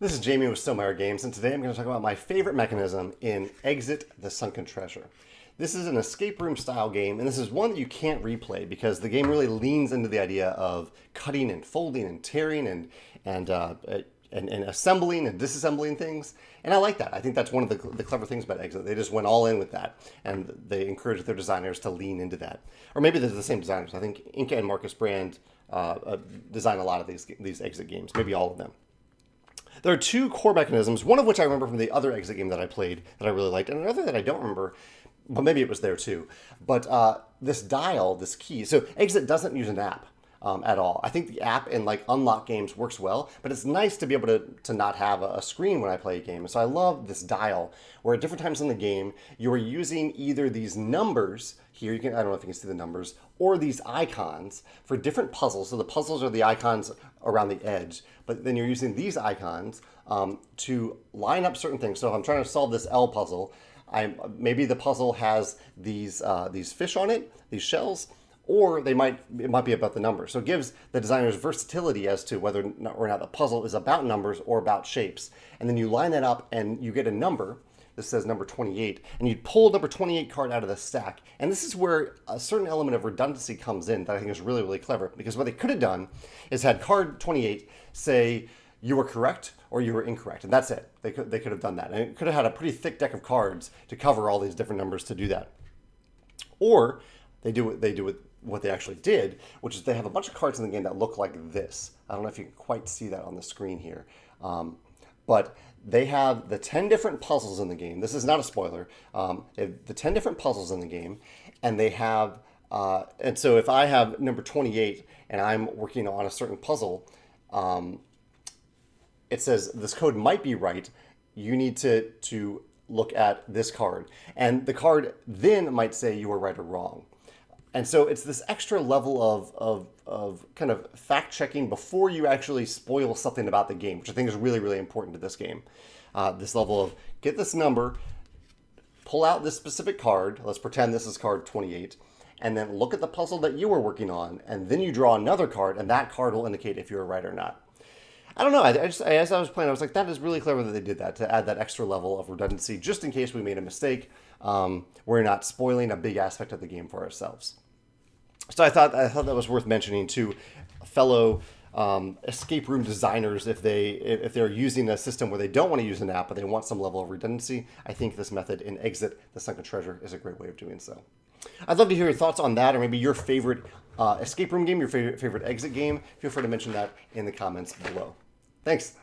This is Jamey with Stonemaier Games, and today I'm going to talk about my favorite mechanism in Exit the Sunken Treasure. This is an escape room style game, and this is one that you can't replay because the game really leans into the idea of cutting and folding and tearing and assembling and disassembling things. And I like that. I think that's one of the clever things about Exit. They just went all in with that, and they encourage their designers to lean into that. Or maybe they're the same designers. I think Inca and Marcus Brand design a lot of these Exit games, maybe all of them. There are two core mechanisms, one of which I remember from the other Exit game that I played that I really liked, and another that I don't remember, but maybe it was there too. But this dial, this key, so Exit doesn't use an app at all. I think the app in like unlock games works well, but it's nice to be able to not have a screen when I play a game. And so I love this dial where at different times in the game, you are using either these numbers here, I don't know if you can see the numbers, or these icons for different puzzles. So the puzzles are the icons around the edge, but then you're using these icons to line up certain things. So if I'm trying to solve this L puzzle, maybe the puzzle has these fish on it, these shells, or it might be about the numbers. So it gives the designers versatility as to whether or not the puzzle is about numbers or about shapes. And then you line that up and you get a number. This says number 28, and you pull number 28 card out of the stack. And this is where a certain element of redundancy comes in that I think is really, really clever, because what they could have done is had card 28 say you were correct or you were incorrect, and that's it. They could have done that, and it could have had a pretty thick deck of cards to cover all these different numbers to do that. Or they do what they actually did, which is they have a bunch of cards in the game that look like this. I don't know if you can quite see that on the screen here, but they have the 10 different puzzles in the game. This is not a spoiler. They have the 10 different puzzles in the game, and they have, and so if I have number 28 and I'm working on a certain puzzle, it says this code might be right. You need to look at this card, and the card then might say you were right or wrong. And so it's this extra level of kind of fact checking before you actually spoil something about the game, which I think is really, really important to this game. This level of get this number, pull out this specific card, let's pretend this is card 28, and then look at the puzzle that you were working on, and then you draw another card, and that card will indicate if you were right or not. I don't know, as I was playing, I was like, that is really clever that they did that, to add that extra level of redundancy, just in case we made a mistake. We're not spoiling a big aspect of the game for ourselves. So I thought that was worth mentioning to fellow escape room designers if they're using a system where they don't want to use an app but they want some level of redundancy. I think this method in Exit the Sunken Treasure is a great way of doing so. I'd love to hear your thoughts on that, or maybe your favorite escape room game, your favorite Exit game. Feel free to mention that in the comments below. Thanks.